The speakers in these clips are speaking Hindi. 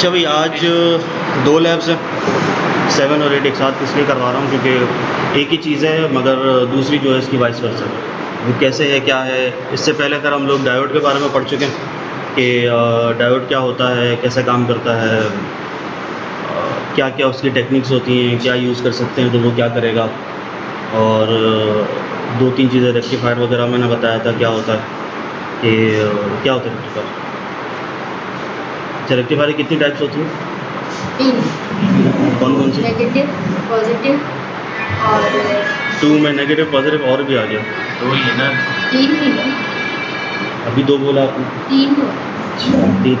अच्छा भाई, आज दो लैब्स हैं, 7 और 8 एक साथ इसलिए करवा रहा हूँ क्योंकि एक ही चीज़ है मगर दूसरी जो है इसकी वाइस वर्सा है। वो कैसे है क्या है, इससे पहले अगर हम लोग डायोड के बारे में पढ़ चुके हैं कि डायोड क्या होता है, कैसे काम करता है, क्या क्या उसकी टेक्निक्स होती हैं, क्या यूज़ कर सकते हैं तो वो क्या करेगा, और 2-3 चीज़ें रेक्टिफायर वगैरह मैंने बताया था क्या होता है कि क्या होता है रेक्टिफायर। अच्छा, रेक्टिफायर कितनी टाइप्स होती हैं? 3। कौन कौन सी? नेगेटिव, पॉजिटिव और 2 में नेगेटिव पॉजिटिव और भी आ गया। 2 ही है ना? 3 ही है। अभी 2 बोला आपने। 3 हो।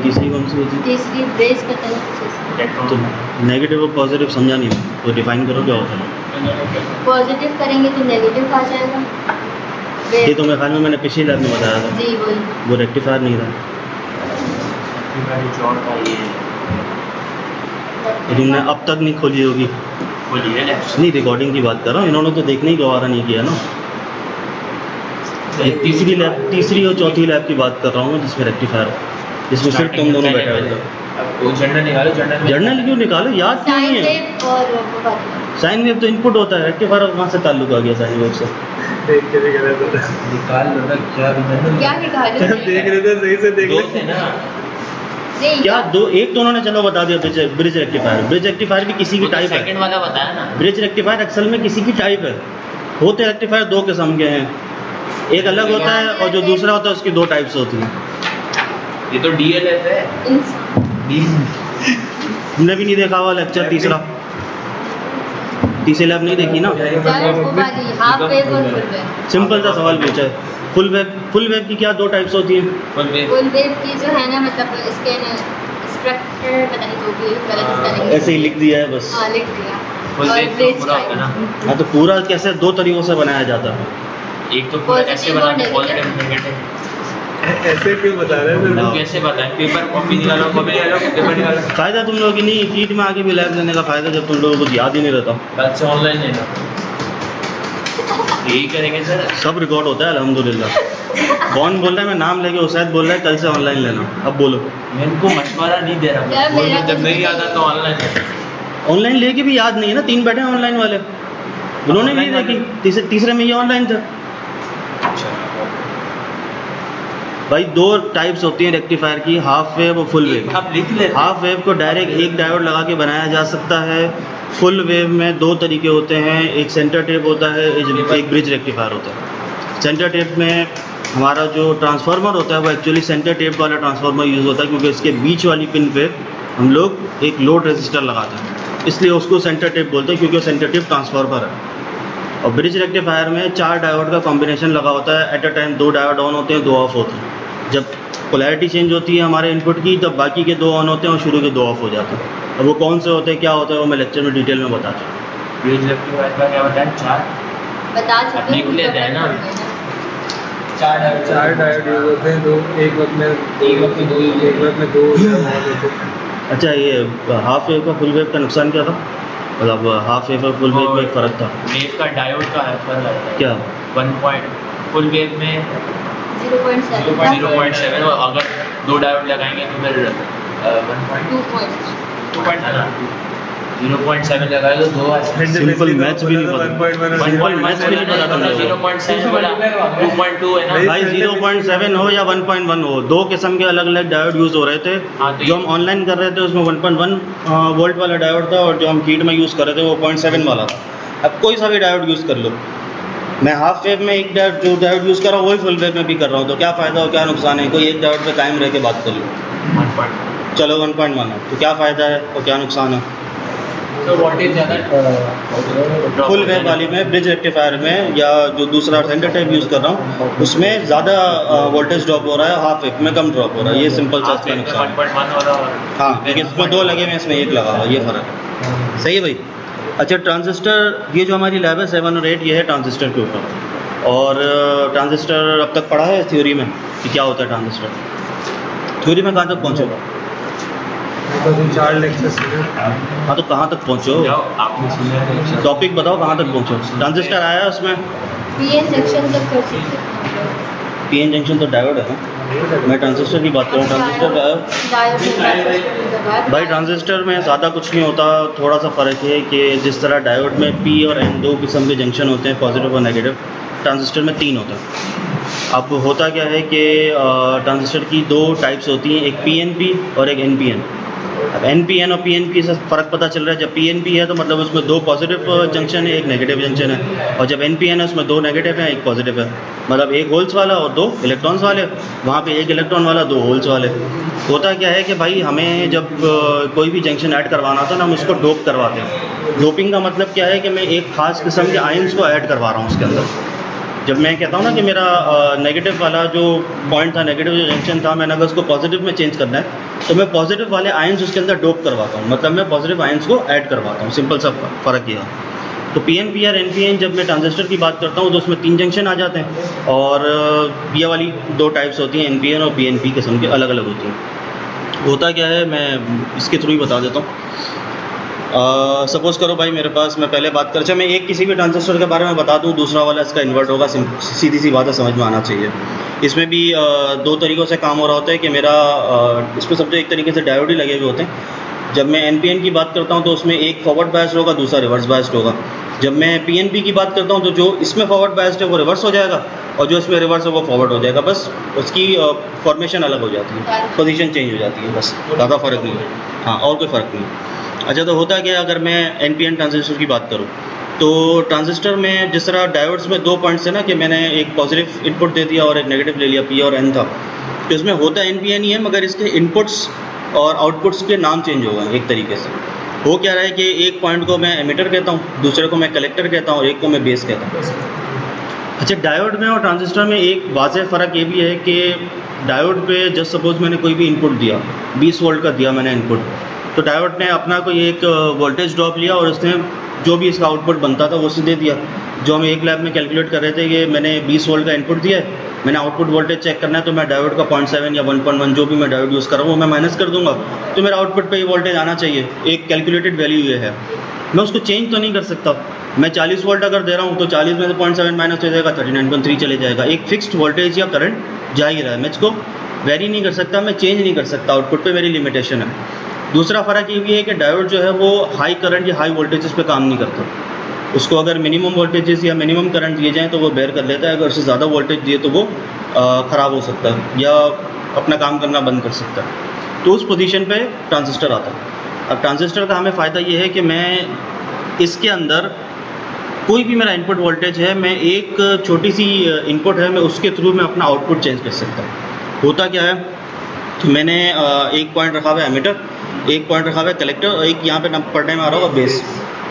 तीसरी कौन सी होती है? तीसरी बेस पता नहीं कुछ ऐसा। तो नेगेटिव और पॉजिटिव समझा नहीं मैं, तो डिफाइन करो क्या होता है। पॉजिटिव करेंगे तो नेगेटिव आ जाएगा। ये तो मेरे ख्याल में मैंने पिछली लैब में बताया था, जी वही। वो रेक्टिफायर नहीं था। तो तुमने अब तक नहीं खोली होगी। नहीं, रिकॉर्डिंग की बात कर रहा हूँ, इन्होंने तो देखने ही गवारा नहीं किया ना। ये तीसरी और चौथी लैब की बात कर रहा हूँ मैं, जिसमें रेक्टिफायर हो, जिसमें सिर्फ तुम दोनों बैठे हुए थे। जर्नल क्यों निकालो, याद क्यों नहीं साइन है? वेव और वो बात। साइन वेव तो इनपुट होता है, रेक्टिफायर कहाँ से ताल्लुक आ गया साइन वेव से? निकाल लो ना, क्या निकाल देख रहे थे, सही से देख रहे थे ना। नहीं क्या दो, एक तो उन्होंने चलो बता दिया ब्रिज रेक्टिफायर। ब्रिज रेक्टिफायर भी किसी की टाइप है। सेकंड वाला बताया ना। ब्रिज रेक्टिफायर असल में किसी की टाइप है। होते रेक्टिफायर 2 किस्म के हैं, एक अलग होता है और जो दूसरा होता है उसकी 2 टाइप्स होती हैं। ये तो डीएलएफ है। तुमने भी नहीं देखा हुआ लेक्चर तीसरी लैब नहीं देखी ना? हाफ वेव और फुल वेव। सिंपल सा सवाल पूछा है। फुल वेव की क्या 2 टाइप्स होती हैं? फुल वेव की जो है ना, मतलब इसके स्ट्रक्चर पता नहीं जो भी गलत इसका नहीं। ऐसे ही लिख दिया है बस। हाँ लिख दिया। फुल और वेव तो ब्रिज पूरा होता है ना। हाँ, तो पूरा कैसे 2 तरीकों से बनाया जाता है। एक तो पूरा Positive ऐसे और बनाते हैं, negative। Positive negative. ऐसे क्यों बता रहे हैं तो कैसे बताएं? पेपर कॉपी निकालो, पेपर निकालो। फ़ायदा तुम लोगों की नहीं, फीड में आके भी लैब लेने का फ़ायदा जब तुम लोगों को कुछ याद ही नहीं रहता। कल से ऑनलाइन लेना। यही करेंगे सर। सब रिकॉर्ड होता है अल्हम्दुलिल्लाह। कौन बोल रहा है? मैं नाम लेके उसैद बोल रहा है कल से ऑनलाइन लेना। अब बोलो। मैं इनको मशवरा नहीं दे रहा यार, हूँ, मेरा जब कुछ नहीं भी आता नहीं। तो ऑनलाइन लेना। ऑनलाइन लेके भी याद नहीं है ना, 3 बैठे हैं ऑनलाइन वाले, उन्होंने भी नहीं देखी। तीसरे में ये ऑनलाइन था भाई। 2 टाइप्स होती हैं रेक्टिफायर की, हाफ वेव और फुल वेव। आप लिख लेते। हाफ वेव को डायरेक्ट एक डायोड लगा के बनाया जा सकता है। फुल वेव में 2 तरीके होते हैं, एक सेंटर टेप होता है, एक ब्रिज रेक्टिफायर होता है। सेंटर टेप में हमारा जो ट्रांसफार्मर होता है वो एक्चुअली सेंटर टेप वाला ट्रांसफार्मर यूज़ होता है, क्योंकि इसके बीच वाली पिन पे हम लोग एक लोड रेजिस्टर लगाते हैं, इसलिए उसको सेंटर टेप बोलते हैं, क्योंकि वो सेंटर टेप ट्रांसफार्मर है। और ब्रिज रेक्टिफायर में 4 डायोड का कॉम्बिनेशन लगा होता है। At a time 2 diode on होते हैं, 2 ऑफ होते हैं। जब पोलैरिटी चेंज होती है हमारे इनपुट की, तब बाकी के 2 ऑन होते हैं और शुरू के 2 ऑफ हो जाते हैं। अब वो कौन से होते हैं, क्या होता है, वो मैं लेक्चर में डिटेल में बताता हूँ। ब्रिज रेक्टिफायर का क्या बताया? 4 बता अब चुके लिख लेते हैं ना। 4 डायोड यूज होते हैं, 2 एक वक्त में 2 अच्छा, ये हाफ वेव का फुल वेव का नुकसान क्या था? मतलब हाफ वेव और फुल वेव में एक फ़र्क था वेव का डायोड का है फर्क आता है। क्या? 1 पॉइंट फुल वेव में 0.7 0.7, और अगर 2 डायोड लगाएंगे तो फिर 2 है ना, 0.7 लगाए तो 2 आ जाएगा। सिंपल मैथ्स भी नहीं पता। 1.1 सिंपल मैथ्स भी नहीं पता तुम लोगों को। 0.7 बोला, 2.2 है ना। भाई 0.7 हो या 1.1 हो, 2 किस्म के अलग अलग डायोड यूज़ हो रहे थे। हाँ, तो जो हम ऑनलाइन कर रहे थे उसमें 1.1 वोल्ट वाला डायोड था, और जो हम फीड में यूज़ कर रहे थे वो 0.7 वाला था। अब कोई सा भी डायोड यूज़ कर लो। मैं हाफ वेव में एक डायोड यूज़ कर रहा हूँ, वही फुल वेव में भी कर रहा हूँ, तो क्या फ़ायदा हो, क्या नुकसान है? कोई एक डायोड पे कायम रह के बात कर लो। 1.2। चलो 1.1 है तो क्या फ़ायदा है और क्या नुकसान है? तो वोल्टेज ज़्यादा फुल वेव वाली में, ब्रिज रेक्टिफायर में, या जो दूसरा सेंटर टाइप यूज़ कर रहा हूँ उसमें ज़्यादा वोल्टेज ड्रॉप हो रहा है, हाफ वेव में कम ड्रॉप हो रहा है। ये सिंपल सा इसका नुकसान है। 1.1 हो रहा है। हाँ, क्योंकि इसमें 2 लगे हुए हैं, इसमें 1 लगा हुआ है, ये फ़र्क है। सही है भाई। अच्छा, ट्रांजिस्टर, ये जो हमारी लैब है 7 और 8, ये है ट्रांजिस्टर के ऊपर। और ट्रांजिस्टर अब तक पढ़ा है थ्योरी में कि क्या होता है ट्रांजिस्टर? थ्योरी में कहाँ तक पहुँचे? तो 4 लेक्चर्स। हाँ, तो कहाँ तक पहुँचो? आपने सुना टॉपिक बताओ कहाँ तक पहुँचो। ट्रांजिस्टर आया उसमें पीएन सेक्शन तक कर सकते हैं। पीएन जंक्शन तो डायोड है ना? मैं ट्रांजिस्टर की बात करूँ, ट्रांजिस्टर भाई ट्रांजिस्टर में ज़्यादा कुछ नहीं होता, थोड़ा सा फ़र्क है कि जिस तरह डायोड में P और N दो किस्म के जंक्शन होते हैं, पॉजिटिव और नेगेटिव, ट्रांजिस्टर में 3 होता है। अब होता क्या है कि ट्रांजिस्टर की 2 टाइप्स होती हैं, एक PNP और एक NPN। अब NPN और PNP से फ़र्क पता चल रहा है, जब PNP है तो मतलब उसमें 2 पॉजिटिव जंक्शन है, एक नेगेटिव जंक्शन है, और जब NPN है उसमें 2 नेगेटिव हैं, एक पॉजिटिव है, मतलब 1 होल्स वाला और 2 इलेक्ट्रॉन्स वाले। वहाँ पे 1 इलेक्ट्रॉन वाला 2 होल्स वाले। होता क्या है कि भाई हमें जब कोई भी जंक्शन ऐड करवाना होता है ना, हम उसको डोप करवाते हैं। डोपिंग का मतलब क्या है कि मैं एक ख़ास किस्म के आयंस को ऐड करवा रहा हूँ उसके अंदर। जब मैं कहता हूँ ना कि मेरा नेगेटिव वाला जो पॉइंट था, नेगेटिव जो जंक्शन था, मैंने अगर उसको पॉजिटिव में चेंज करना है तो मैं पॉजिटिव वाले आयंस उसके अंदर डोप करवाता हूँ, मतलब मैं पॉजिटिव आयंस को ऐड करवाता हूँ। सिंपल सा फ़र्क ये है। तो PNP और NPN जब मैं ट्रांजिस्टर की बात करता हूँ तो उसमें 3 जंक्शन आ जाते हैं, और ये वाली 2 टाइप्स होती हैं, NPN और PNP किस्म के अलग अलग होती हैं। होता क्या है, मैं इसके थ्रू ही बता देता हूँ। सपोज़ करो भाई मेरे पास, मैं पहले बात कर, अच्छा मैं एक किसी भी ट्रांजिस्टर के बारे में बता दूं, दूसरा वाला इसका इन्वर्ट होगा, सीधी सी बात है, समझ में आना चाहिए। इसमें भी 2 तरीक़ों से काम हो रहा होता है कि मेरा इसमें समझो एक तरीके से डायोड ही लगे हुए होते हैं। जब मैं NPN की बात करता हूं तो उसमें एक फॉरवर्ड बायस्ड होगा, दूसरा रिवर्स बायस्ड होगा। जब मैं PNP की बात करता हूं तो जो इसमें फॉरवर्ड बायस्ड है वो रिवर्स हो जाएगा, और जो इसमें रिवर्स है वो फॉरवर्ड हो जाएगा। बस उसकी फॉर्मेशन अलग हो जाती है, पोजीशन चेंज हो जाती है, बस ज़्यादा फ़र्क नहीं है। हाँ, और कोई फ़र्क नहीं। अच्छा, तो होता क्या, अगर मैं NPN ट्रांजिस्टर की बात करूं तो ट्रांजिस्टर में जिस तरह डायोड्स में 2 पॉइंट्स है ना, कि मैंने एक पॉजिटिव इनपुट दे दिया और एक नेगेटिव ले लिया, P और N था, तो इसमें होता NPN ही है, मगर इसके इनपुट्स और आउटपुट्स के नाम चेंज हो गए एक तरीके से। हो क्या रहा है कि एक पॉइंट को मैं एमिटर कहता हूँ, दूसरे को मैं कलेक्टर कहता हूँ, और एक को मैं बेस कहता हूँ। अच्छा, डायोड में और ट्रांजिस्टर में एक वाज़ेह फ़र्क ये भी है कि डायोड पे जस्ट सपोज़ मैंने कोई भी इनपुट दिया, 20 वोल्ट का दिया मैंने इनपुट, तो डायोड ने अपना कोई एक वोल्टेज ड्रॉप लिया और उसने जो भी इसका आउटपुट बनता था वो उसे दे दिया। जो हम एक लैब में कैलकुलेट कर रहे थे कि मैंने 20 वोल्ट का इनपुट दिया है, मैंने आउटपुट वोल्टेज चेक करना है, तो मैं डायोड का 0.7 या 1.1 जो भी मैं डायोड यूज़ कर रहा हूँ वो मैं माइनस कर दूंगा, तो मेरा आउटपुट पे ये वोल्टेज आना चाहिए। एक कैलकुलेटेड वैल्यू ये है, मैं उसको चेंज तो नहीं कर सकता। मैं 40 वोल्ट अगर दे रहा हूँ तो 40 में से 0.7 माइनस हो जाएगा, 39.3 चले जाएगा। एक फिक्स्ड वोल्टेज या करंट जा ही रहा है, मैं इसको वेरी नहीं कर सकता, मैं चेंज नहीं कर सकता, आउटपुट पे मेरी लिमिटेशन है। दूसरा फ़र्क ये भी है कि डायोड जो है वो हाई करंट या हाई वोल्टेजेस पे काम नहीं करता। उसको अगर मिनिमम वोल्टेजेस या मिनिमम करंट दिए जाएँ तो वो बेयर कर लेता है, अगर उससे ज़्यादा वोल्टेज दिए तो वो ख़राब हो सकता है या अपना काम करना बंद कर सकता है। तो उस पोजीशन पे ट्रांजिस्टर आता है। अब ट्रांजिस्टर का हमें फ़ायदा ये है कि मैं इसके अंदर कोई भी मेरा इनपुट वोल्टेज है, मैं एक छोटी सी इनपुट है, मैं उसके थ्रू मैं अपना आउटपुट चेंज कर सकता हूँ। होता क्या है कि मैंने एक पॉइंट रखा हुआ है एमिटर, एक पॉइंट रखा हुआ है कलेक्टर, और एक यहाँ पे पढ़ने में आ रहा होगा बेस।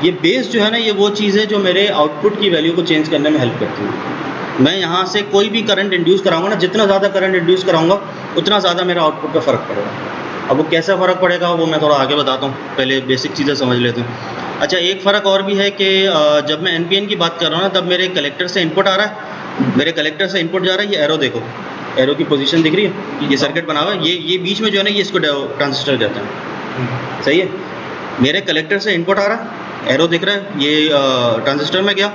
ये बेस जो है ना, ये वो चीज़ है जो मेरे आउटपुट की वैल्यू को चेंज करने में हेल्प करती है। मैं यहाँ से कोई भी करंट इंड्यूस कराऊंगा ना, जितना ज़्यादा करंट इंड्यूस कराऊंगा उतना ज़्यादा मेरा आउटपुट पे फ़र्क पड़ेगा। अब वो कैसा फ़र्क पड़ेगा वो मैं थोड़ा आगे बताता हूँ, पहले बेसिक चीज़ें समझ लेते हैं। अच्छा, एक फ़र्क और भी है कि जब मैं NPN की बात कर रहा हूँ ना, तब मेरे कलेक्टर से इनपुट आ रहा है, मेरे कलेक्टर से इनपुट जा रहा है। ये एरो देखो, एरो की पोजीशन दिख रही है, ये सर्किट बना हुआ है, ये बीच में जो है ना, ये इसको ट्रांजिस्टर कहते हैं, सही है। मेरे कलेक्टर से इनपुट आ रहा है, एरो दिख रहा है, ये ट्रांजिस्टर में गया।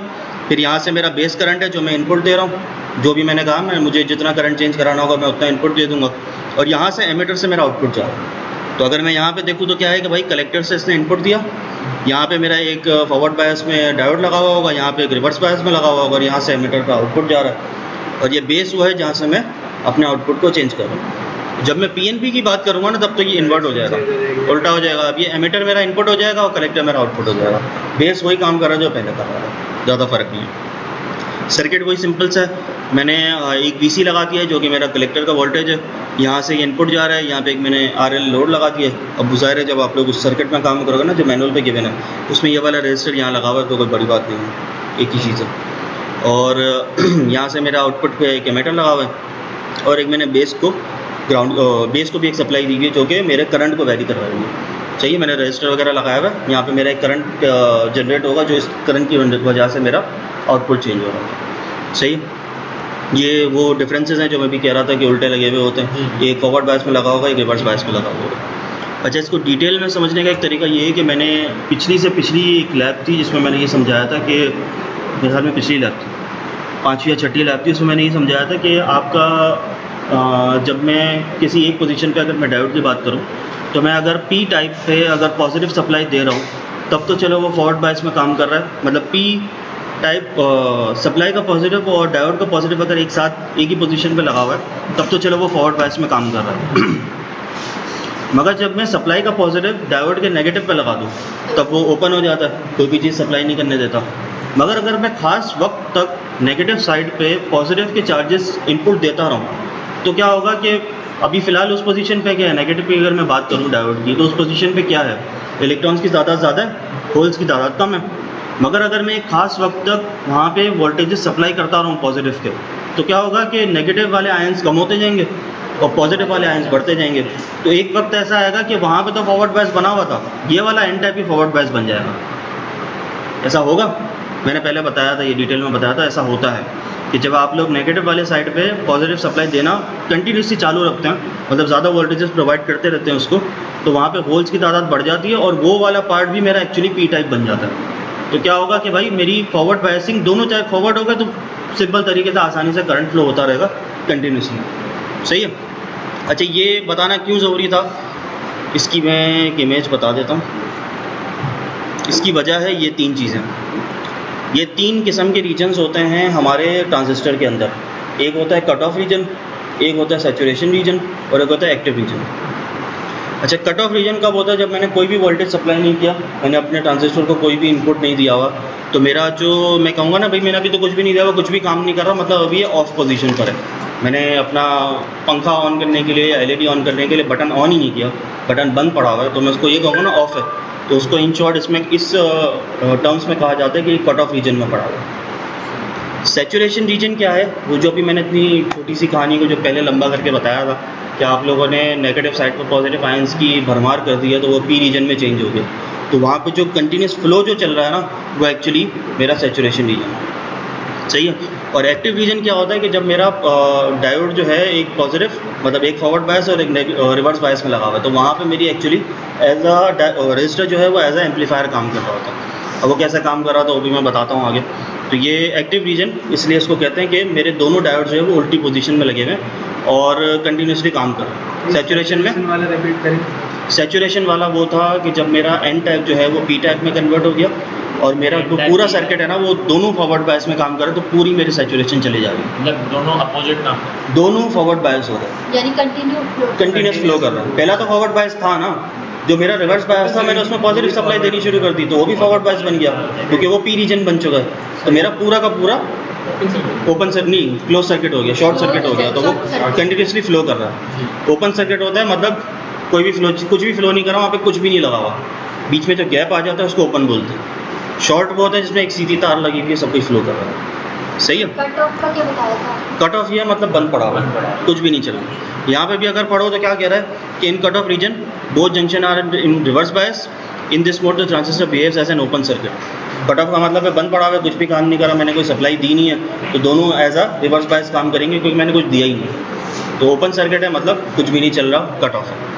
फिर यहाँ से मेरा बेस करंट है जो मैं इनपुट दे रहा हूँ, जो भी मैंने कहा, मैं मुझे जितना करंट चेंज कराना होगा मैं उतना इनपुट दे दूँगा, और यहाँ से एमिटर से मेरा आउटपुट जा रहा है। तो अगर मैं यहाँ पे देखूँ तो क्या है कि भाई कलेक्टर से इसने इनपुट दिया, यहाँ पे मेरा एक फॉरवर्ड बायस में डायोड लगा हुआ होगा, यहाँ पे एक रिवर्स बायस में लगा हुआ होगा, और यहाँ से एमिटर का आउटपुट जा रहा है, और ये बेस वो है जहाँ से मैं अपने आउटपुट को चेंज कर रहा हूँ। जब मैं PNP की बात करूँगा ना, तब तो ये इन्वर्ट हो जाएगा, उल्टा हो जाएगा। अब ये एमिटर मेरा इनपुट हो जाएगा और कलेक्टर मेरा आउटपुट हो जाएगा। बेस वही काम कर रहा है जो पहले कर रहा है, ज़्यादा फ़र्क नहीं है। सर्किट वही सिंपल सा है। मैंने एक VC लगा दिया है जो कि मेरा कलेक्टर का वोल्टेज है, यहाँ से इनपुट जा रहा है, यहाँ पे एक मैंने RL लोड लगा दिया है। अब ज़ाहिर है जब आप लोग उस सर्किट में काम करोगे ना, जो मैनुअल पे गिवन है, उसमें ये वाला रजिस्टर यहाँ लगा हुआ है, तो कोई बड़ी बात नहीं है, एक ही चीज़ है। और यहाँ से मेरा आउटपुट पे एक एमिटर लगा हुआ है, और एक मैंने बेस को बेस को भी एक सप्लाई दी हुई है जो कि मेरे करंट को वैरी करवा रही है। चाहिए, मैंने रजिस्टर वगैरह लगाया हुआ है, यहाँ पे मेरा एक करंट जनरेट होगा, जो इस करंट की वजह से मेरा आउटपुट चेंज हो रहा है। सही, ये वो डिफरेंसेस हैं जो मैं भी कह रहा था कि उल्टे लगे हुए होते हैं, एक फॉरवर्ड बायस में लगा होगा, एक रिवर्स बायस में लगा होगा। अच्छा, इसको डिटेल में समझने का एक तरीका ये है कि मैंने पिछली एक लैब थी जिसमें मैंने ये समझाया था कि, मेरे ख्याल में पिछली लैब थी, 5वीं या 6ठी लैब थी, उसमें मैंने ये समझाया था कि आपका जब मैं किसी एक पोजीशन पे अगर मैं डायोड की बात करूं तो मैं अगर पी टाइप पे अगर पॉजिटिव सप्लाई दे रहा हूं तब तो चलो वो फॉरवर्ड बायस में काम कर रहा है, मतलब पी टाइप सप्लाई का पॉजिटिव और डायोड का पॉजिटिव अगर एक साथ एक ही पोजीशन पे लगा हुआ है तब तो चलो वो फॉरवर्ड बायस में काम कर रहा है। मगर जब मैं सप्लाई का पॉजिटिव डायोड के नेगेटिव पे लगा दूं तब वो ओपन हो जाता है, कोई भी चीज़ सप्लाई नहीं करने देता। मगर अगर मैं खास वक्त तक नेगेटिव साइड पे पॉजिटिव के चार्जेस इनपुट देता रहूँ तो क्या होगा कि अभी फ़िलहाल उस पोजीशन पे क्या है, नेगेटिव की अगर मैं बात करूँ डायोड की, तो उस पोजीशन पे क्या है, इलेक्ट्रॉन्स की तादाद ज़्यादा है, होल्स की तादाद कम है। मगर अगर मैं एक खास वक्त तक वहाँ पे वोल्टेजेस सप्लाई करता रहूँ पॉजिटिव के, तो क्या होगा कि नेगेटिव वाले आयंस कम होते जाएंगे और पॉजिटिव वाले आयंस बढ़ते जाएंगे। तो एक वक्त ऐसा आएगा कि वहाँ पे तो फॉरवर्ड बायस बना हुआ था, ये वाला एन टाइप ही फॉरवर्ड बायस बन जाएगा। ऐसा होगा, मैंने पहले बताया था, ये डिटेल में बताया था, ऐसा होता है कि जब आप लोग नेगेटिव वाले साइड पे पॉजिटिव सप्लाई देना कंटिन्यूसली चालू रखते हैं, मतलब ज़्यादा वोल्टेजेस प्रोवाइड करते रहते हैं उसको, तो वहाँ पे होल्स की तादाद बढ़ जाती है और वो वाला पार्ट भी मेरा एक्चुअली पी टाइप बन जाता है। तो क्या होगा कि भाई मेरी फॉरवर्ड बायसिंग दोनों चाहे फॉरवर्ड होगा तो सिंपल तरीके से आसानी से करंट फ्लो होता रहेगा कंटिन्यूसली। सही है। अच्छा, ये बताना क्यों ज़रूरी था, इसकी मैं एक इमेज बता देता हूँ। इसकी वजह है ये तीन चीज़ें। ये तीन किस्म के रीजन्स होते हैं हमारे ट्रांजिस्टर के अंदर। एक होता है कट ऑफ रीजन, एक होता है सैचुरेशन रीजन और एक होता है एक्टिव रीजन। अच्छा, कट ऑफ रीजन कब होता है? जब मैंने कोई भी वोल्टेज सप्लाई नहीं किया, मैंने अपने ट्रांजिस्टर को कोई भी इनपुट नहीं दिया हुआ, तो मेरा जो मैं कहूँगा ना भाई मैंने अभी तो कुछ भी नहीं दिया हुआ, कुछ भी काम नहीं कर रहा, मतलब अभी ये ऑफ पोजीशन पर है। मैंने अपना पंखा ऑन करने के लिए या एलईडी ऑन करने के लिए बटन ऑन ही नहीं किया, बटन बंद पड़ा हुआ है, तो मैं उसको ये कहूँगा ना ऑफ है। तो उसको इन शॉर्ट इसमें इस टर्म्स में कहा जाता है कि कट ऑफ रीजन में पड़ा हुआ है। सैचुरेशन रीजन क्या है? वो जो अभी मैंने इतनी छोटी सी कहानी को जो पहले लंबा करके बताया था कि आप लोगों ने नेगेटिव साइड पर पॉजिटिव आयंस की भरमार कर दी है, तो वो पी रीजन में चेंज हो गया। तो वहाँ पे जो कंटिन्यूस फ्लो जो चल रहा है ना, वो एक्चुअली मेरा सैचुरेशन रीजन है। सही है। और एक्टिव रीजन क्या होता है कि जब मेरा डायोड जो है एक पॉजिटिव मतलब एक फॉरवर्ड बायस और एक रिवर्स बायस में लगा हुआ है, तो वहाँ पे मेरी एक्चुअली एज अ रजिस्टर जो है वो एज अ एम्पलीफायर काम कर रहा होता है। अब वो कैसा काम कर रहा था वो भी मैं बताता हूँ आगे। तो ये एक्टिव रीजन इसलिए इसको कहते हैं कि मेरे दोनों डायोड जो है वो उल्टी पोजीशन में लगे हुए हैं और कंटिन्यूसली काम कर रहे हैं। सैचुरेशन में वाला रिपीट करें। सैचुरेशन वाला वो था कि जब मेरा एन टाइप जो है वो पी टाइप में कन्वर्ट हो गया और मेरा जो पूरा सर्किट है ना वो दोनों फॉरवर्ड बायस में काम कर रहा है, तो पूरी मेरी सैचुरेशन चली जाएगी। मतलब दोनों अपोजिट काम कर रहे हैं। दोनों फॉरवर्ड बायस हो गए, यानी कंटिन्यूस फ्लो कर रहा है। पहला तो फॉरवर्ड बायस था ना, जो मेरा रिवर्स बायस था मैंने उसमें पॉजिटिव सप्लाई देनी शुरू कर दी, तो वो भी फॉरवर्ड बायस बन गया क्योंकि वो पी रीजन बन चुका है। तो मेरा पूरा का पूरा ओपन सर्किट नहीं, क्लोज सर्किट हो गया, शॉर्ट सर्किट हो गया, तो वो कंटिन्यूसली फ्लो कर रहा है। ओपन सर्किट होता है मतलब कोई भी फ्लो, कुछ भी फ्लो नहीं कर रहा, वहाँ पे कुछ भी नहीं लगा हुआ, बीच में जो गैप आ जाता है उसको ओपन बोलते हैं। शॉर्ट वो होता है जिसमें एक सीधी तार लगी हुई है, सब कुछ फ्लो कर रहा है। सही है। कट ऑफ का क्या बताया था? कट ऑफ ये मतलब बंद पड़ा हुआ है, कुछ भी नहीं चल रहा। यहाँ पे भी अगर पढ़ो तो क्या कह रहा है कि in cut off region both junction are in reverse bias, in this mode the transistor behaves as an open circuit. Cut off का मतलब है बंद पड़ा हुआ है, कुछ भी काम नहीं करा, मैंने कोई सप्लाई दी नहीं है, तो दोनों एज अ रिवर्स बायस काम करेंगे क्योंकि मैंने कुछ दिया ही नहीं। तो ओपन सर्किट है मतलब कुछ भी नहीं चल रहा, कट ऑफ है।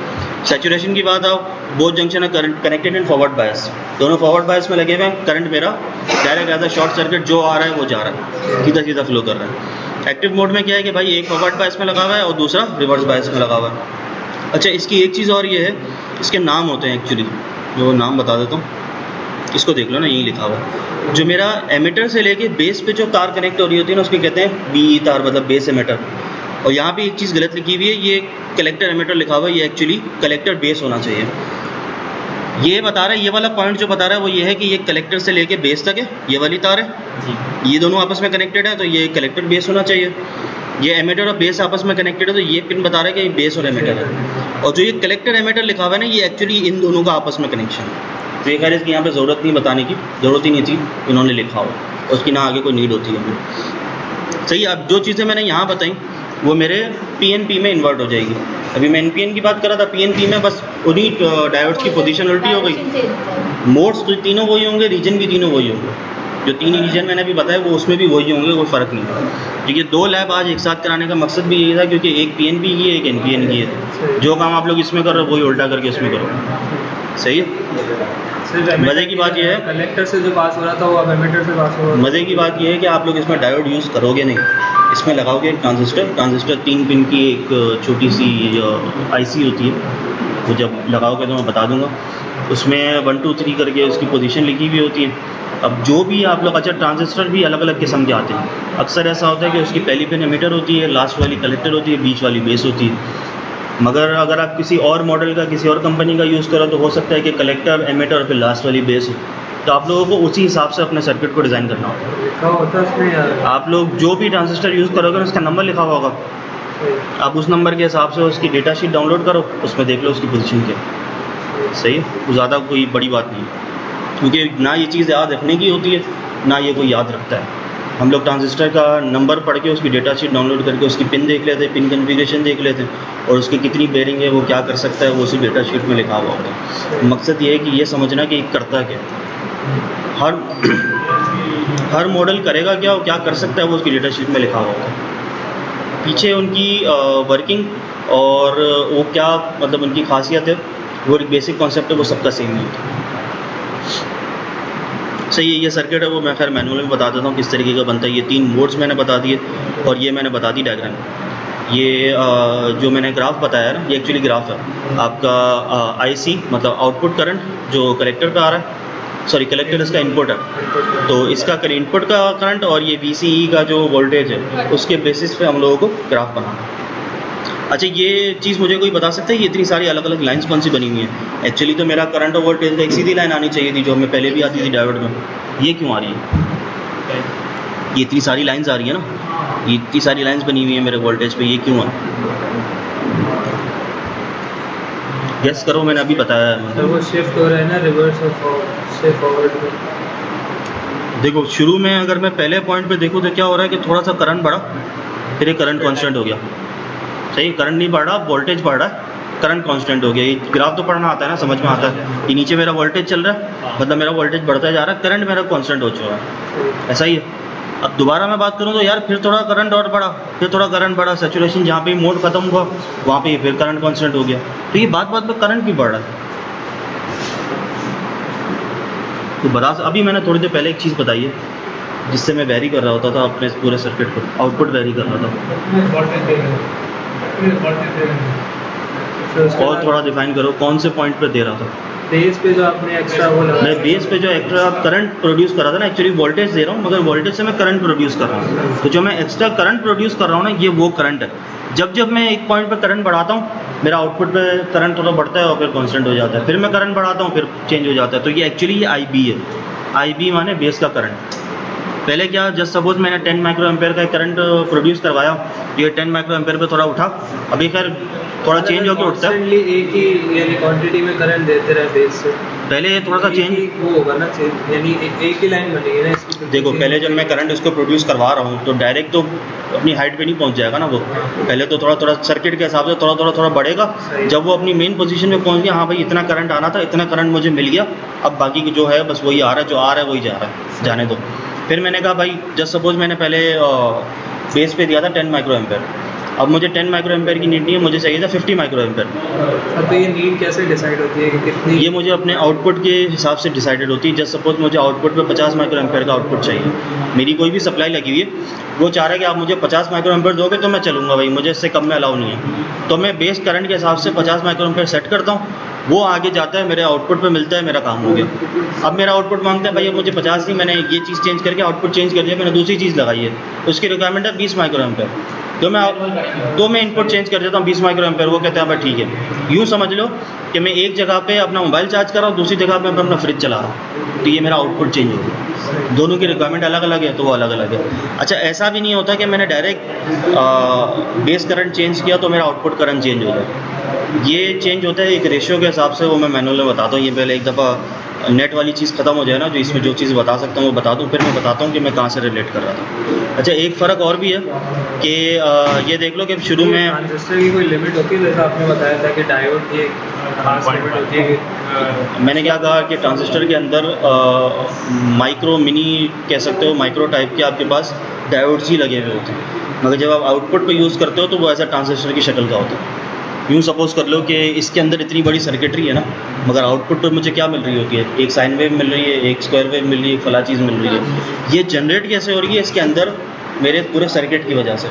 सैचुरेशन की बात आओ, बोथ जंक्शन है कनेक्टेड इन फॉरवर्ड बायस, दोनों फॉरवर्ड बायस में लगे हुए हैं, करंट मेरा direct as a short circuit जो आ रहा है वो जा रहा है, सीधा सीधा फ्लो कर रहा है। एक्टिव मोड में क्या है कि भाई एक फॉरवर्ड बायस में लगा हुआ है और दूसरा रिवर्स बायस में लगा हुआ है। अच्छा, इसकी एक चीज़ और ये है, इसके नाम होते हैं एक्चुअली, जो नाम बता देता हूँ, इसको देख लो ना, यही लिखा हुआ है। जो मेरा एमीटर से लेके बेस पे जो तार कनेक्ट हो रही होती है ना, उसकी कहते हैं बी तार, मतलब बेस एमीटर। और यहाँ पे एक चीज़ गलत लिखी हुई है, ये कलेक्टर एमीटर लिखा हुआ है, ये एक्चुअली कलेक्टर बेस होना चाहिए। ये बता रहा है, ये वाला पॉइंट जो बता रहा है वो ये है कि ये कलेक्टर से लेके बेस तक है, ये वाली तार है, ये दोनों आपस में कनेक्टेड है, तो ये कलेक्टर बेस होना चाहिए। ये एमीटर और बेस आपस में कनेक्टेड है, तो ये पिन बता रहा है कि ये बेस और एमीटर है। और जो ये कलेक्टर एमीटर लिखा हुआ है ना, ये एक्चुअली इन दोनों का आपस में कनेक्शन है। तो ये खैर इसकी यहाँ पे ज़रूरत नहीं बताने की, ज़रूरत ही नहीं थी, इन्होंने लिखा हो, उसकी ना आगे कोई नीड होती है हमें। सही। अब जो चीज़ें मैंने यहाँ बताई वो मेरे पीएनपी में इन्वर्ट हो जाएगी। अभी मैं एनपीएन की बात कर रहा था, पीएनपी में बस उन्हीं डायोड्स की पोजीशन उल्टी हो गई। मोड्स तो तीनों वही होंगे, रीजन भी तीनों वही होंगे, जो तीन रीजन मैंने अभी बताया वो उसमें भी वही होंगे, कोई फ़र्क नहीं। तो ये दो लैब आज एक साथ कराने का मकसद भी यही था क्योंकि एक पीएनपी की है, एक एनपीएन की है। जो काम आप लोग इसमें कर रहे हो वही उल्टा करके इसमें करो। सही है। मज़े की बात यह है, कलेक्टर से जो पास हो रहा था वो अब एमिटर से पास हो रहा मज़े की बात यह है कि आप लोग इसमें डायोड यूज़ करोगे नहीं, इसमें लगाओगे एक ट्रांजिस्टर 3 पिन की एक छोटी सी आईसी होती है, वो जब लगाओगे तो मैं बता दूंगा, उसमें 1 2 3 करके उसकी पोजीशन लिखी हुई होती है। अब जो भी आप लोग, अच्छा ट्रांजिस्टर भी अलग अलग किस्म के आते हैं, अक्सर ऐसा होता है कि उसकी पहली पिन एमिटर होती है, लास्ट वाली कलेक्टर होती है, बीच वाली बेस होती है। मगर अगर आप किसी और मॉडल का, किसी और कंपनी का यूज़ करो तो हो सकता है कि कलेक्टर, एमिटर और फिर लास्ट वाली बेस हो, तो आप लोगों को उसी हिसाब से अपने सर्किट को डिज़ाइन करना होगा। है, लिखा होता है उसमें यार। आप लोग जो भी ट्रांजिस्टर यूज़ करोगे उसका नंबर लिखा हुआ होगा, आप उस नंबर के हिसाब से उसकी डेटा शीट डाउनलोड करो, उसमें देख लो उसकी पोजीशन क्या है। सही है, ज़्यादा कोई बड़ी बात नहीं है, क्योंकि ना ये चीज़ याद रखने की होती है, ना ये कोई याद रखता है। हम लोग ट्रांजिस्टर का नंबर पढ़ के उसकी डेटा शीट डाउनलोड करके उसकी पिन देख लेते हैं, पिन कन्फिगरेशन देख लेते हैं, और उसकी कितनी बेरिंग है, वो क्या कर सकता है, वो उसी डेटा शीट में लिखा हुआ होता है। मकसद ये है कि ये समझना कि करता क्या है, हर मॉडल करेगा क्या और क्या कर सकता है, वो उसकी डेटा शीट में लिखा हुआ होता है। पीछे उनकी वर्किंग और वो क्या मतलब उनकी खासियत है, वो एक बेसिक कॉन्सेप्ट है, वो सबका सेम ही होता है। सही है, ये सर्किट है वो मैं खैर मैनुअल में बता देता हूँ किस तरीके का बनता है। ये 3 मोड्स मैंने बता दिए और ये मैंने बता दी डायग्राम। ये जो मैंने ग्राफ बताया ना, ये एक्चुअली ग्राफ है आपका आईसी, मतलब आउटपुट करंट जो कलेक्टर पे आ रहा है, सॉरी कलेक्टर इसका इनपुट है, तो इसका इनपुट का करंट और ये VCE का जो वोल्टेज है उसके बेसिस पे हम लोगों को ग्राफ बनाना है। अच्छा, ये चीज़ मुझे कोई बता सकता है, ये इतनी सारी अलग अलग लाइंस कौन सी बनी हुई हैं? एक्चुअली तो मेरा करंट और वोल्टेज का एक सीधी लाइन आनी चाहिए थी, जो हमें पहले भी आती थी डायोड में। ये क्यों आ रही है? ये इतनी सारी लाइंस आ रही है ना, ये इतनी सारी लाइंस बनी हुई है मेरे वोल्टेज पे, ये क्यों है? गेस करो, मैंने अभी बताया है। तो वो शिफ्ट हो रहा है ना, रिवर्स और शिफ्ट फॉरवर्ड में। देखो, शुरू में अगर मैं पहले पॉइंट पे देखूँ तो क्या हो रहा है कि थोड़ा सा करंट बढ़ा, फिर ये करंट कांस्टेंट हो गया। सही, करंट नहीं बढ़ रहा, वोल्टेज बढ़ रहा है, करंट कांस्टेंट हो गया। ये ग्राफ तो पढ़ना आता है ना, समझ में आता है। ये नीचे मेरा वोल्टेज चल रहा है, मतलब मेरा वोल्टेज बढ़ता जा रहा है, करंट मेरा कांस्टेंट हो चुका है, ऐसा ही है। अब दोबारा मैं बात करूँ तो यार फिर थोड़ा करंट और बढ़ा, फिर थोड़ा करंट बढ़ा, सैचुरेशन जहाँ पे मोड खत्म हुआ वहाँ पे फिर करंट कांस्टेंट हो गया। तो ये बात बात पे करंट भी बढ़ रहा है। तो बता, अभी मैंने थोड़ी देर पहले एक चीज़ बताई है जिससे मैं वेरी कर रहा होता था अपने पूरे सर्किट को, आउटपुट वेरी कर रहा था। और थोड़ा डिफाइन करो कौन से पॉइंट पे दे रहा था? बेस पे जो आपने एक्स्ट्रा वो लगा, मैं बेस पे जो एक्स्ट्रा करंट प्रोड्यूस कर रहा था ना, एक्चुअली वोल्टेज दे रहा हूँ मगर वोल्टेज से मैं करंट प्रोड्यूस कर रहा हूँ, तो जो मैं एक्स्ट्रा करंट प्रोड्यूस कर रहा हूँ ना, ये वो करंट है। जब जब मैं एक पॉइंट पे करंट बढ़ाता हूँ, मेरा आउटपुट पे करंट थोड़ा बढ़ता है और फिर कांस्टेंट हो जाता है, फिर मैं करंट बढ़ाता हूँ फिर चेंज हो जाता है। तो ये एक्चुअली ये IB है, IB माने बेस का करंट। पहले क्या, जस्ट सपोज मैंने 10 माइक्रो एम्पेयर का करंट प्रोड्यूस करवाया, ये 10 माइक्रो एम्पेयर पे थोड़ा उठा, अभी खैर थोड़ा चेंज होकर उठता है। एक ही यानी क्वांटिटी में करंट देते रहे बेस से, पहले थोड़ा सा चेंज वो होगा ना, यानी एक ही लाइन बनेगी ना इसकी। देखो, पहले जब मैं करंट उसको प्रोड्यूस करवा रहा हूँ तो डायरेक्ट तो अपनी हाइट पे नहीं पहुँच जाएगा ना वो, पहले तो थोड़ा थोड़ा सर्किट के हिसाब से थोड़ा बढ़ेगा। जब वो अपनी मेन पोजीशन पे पहुँच गया, हाँ भाई इतना करंट आना था, इतना करंट मुझे मिल गया, अब बाकी की जो है बस वही आ रहा है, जो आ रहा है वही जा रहा है, जाने दो। फिर मैंने कहा भाई जस्ट सपोज मैंने पहले बेस पे दिया था 10 माइक्रो एम्पेयर, अब मुझे 10 माइक्रो एम्पेयर की नीड नहीं है, मुझे चाहिए था 50 माइक्रो एम्पेयर। अब तो ये नीड कैसे डिसाइड होती है कि कितनी? ये मुझे अपने आउटपुट के हिसाब से डिसाइडेड होती है। जस्ट सपोज मुझे आउटपुट पे 50 माइक्रो एम्पेयर का आउटपुट चाहिए, मेरी कोई भी सप्लाई लगी हुई है, वो चाह रहा है कि आप मुझे 50 माइक्रो एम्पेयर दोगे तो मैं चलूँगा भाई, मुझे इससे कम में अलाउ नहीं है। तो मैं बेस करंट के हिसाब से 50 माइक्रो एम्पेयर सेट करता हूँ, वो आगे जाता है, मेरे आउटपुट पे मिलता है, मेरा काम हो गया। अब मेरा आउटपुट मांगता है भाई अब मुझे 50 नहीं, मैंने ये चीज़ चेंज करके आउटपुट चेंज कर दिया, मैंने दूसरी चीज़ लगाई है, उसकी रिक्वायरमेंट है 20 माइक्रो एम्पेयर, तो मैं इनपुट चेंज कर देता हूँ 20 माइक्रो एम्पेयर। वो कहते हैं भाई ठीक है। यूँ समझ लो कि मैं एक जगह पे अपना मोबाइल चार्ज कर रहा हूँ, दूसरी जगह पे मैं अपना फ्रिज चला रहा हूँ, तो ये मेरा आउटपुट चेंज हो गया। दोनों की रिक्वायरमेंट अलग अलग है तो वो अलग अलग है। अच्छा, ऐसा भी नहीं होता कि मैंने डायरेक्ट बेस करंट चेंज किया तो मेरा आउटपुट करंट चेंज हो जाए। ये चेंज होता है एक रेशियो के हिसाब से, वो मैं मैनुअल में बताता हूँ। ये पहले एक दफ़ा नेट वाली चीज़ ख़त्म हो जाए ना, जो इसमें जो चीज़ बता सकता हूँ वो बता दूँ, फिर मैं बताता हूँ कि मैं कहाँ से रिलेट कर रहा था। अच्छा, एक फ़र्क और भी है कि ये देख लो कि शुरू में ट्रांजिस्टर की कोई लिमिट होती है, जैसा आपने बताया था कि डायोड की एक खास लिमिट होती है कि मैंने क्या कहा कि ट्रांजिस्टर के अंदर माइक्रो मिनी कह सकते हो, माइक्रो टाइप के आपके पास डायोड्स ही लगे हुए होते हैं, मगर जब आप आउटपुट पे यूज़ करते हो तो वो ऐसा ट्रांजिस्टर की शक्ल का होता है। यूँ सपोज़ कर लो कि इसके अंदर इतनी बड़ी सर्किटरी है ना, मगर आउटपुट पर मुझे क्या मिल रही होती है, एक साइन वेव मिल रही है, एक स्क्वायर वेव मिल रही है, एक फला चीज़ मिल रही है। ये जनरेट कैसे हो रही है इसके अंदर, मेरे पूरे सर्किट की वजह से।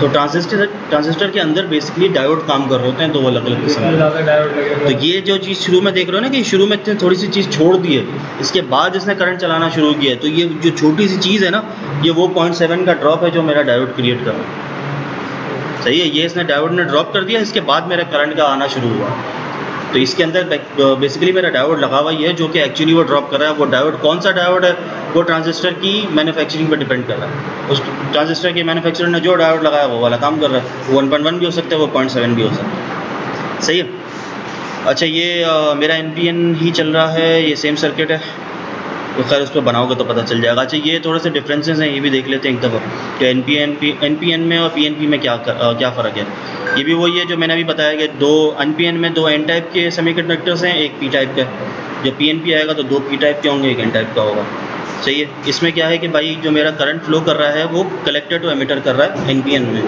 तो ट्रांजिस्टर के अंदर बेसिकली डायोड काम कर रहे होते हैं, दो अलग अलग किस्म के। ज़्यादा डायोड लगे तो ये जो चीज़ शुरू में देख रहे हो ना कि शुरू में इसने थोड़ी सी चीज़ छोड़ दी है, इसके बाद इसने करंट चलाना शुरू किया है, तो ये जो छोटी सी चीज़ है ना, ये वो 0.7 का ड्रॉप है जो मेरा डायोड क्रिएट कर रहा है। सही है, ये इसने डायोड ने ड्रॉप कर दिया, इसके बाद मेरा करंट का आना शुरू हुआ। तो इसके अंदर बेसिकली मेरा डायोड लगा हुआ ही है जो कि एक्चुअली वो ड्रॉप कर रहा है। वो डायोड कौन सा डायोड है, वो ट्रांजिस्टर की मैन्युफैक्चरिंग पर डिपेंड कर रहा है। उस ट्रांजिस्टर के मैन्युफैक्चरर ने जो डायोड लगाया वो वाला काम कर रहा है। वो 1.1 भी हो सकता है, वो 0.7 भी हो सकता है। सही है। अच्छा, ये मेरा NPN ही चल रहा है, ये सेम सर्किट है, तो खैर उस पर बनाओगे तो पता चल जाएगा। अच्छा, ये थोड़े से डिफरेंसेस हैं, ये भी देख लेते हैं एक दफ़ा कि NPN में और PNP में क्या फ़र्क है। ये भी वही है जो मैंने अभी बताया कि दो NPN में दो N टाइप के सेमीकंडक्टर्स हैं, एक P टाइप का। जब PNP आएगा तो दो P टाइप के होंगे, एक N टाइप का होगा। सही है। इसमें क्या है कि भाई जो मेरा करंट फ्लो कर रहा है वो कलेक्टर टू एमिटर कर रहा है NPN में।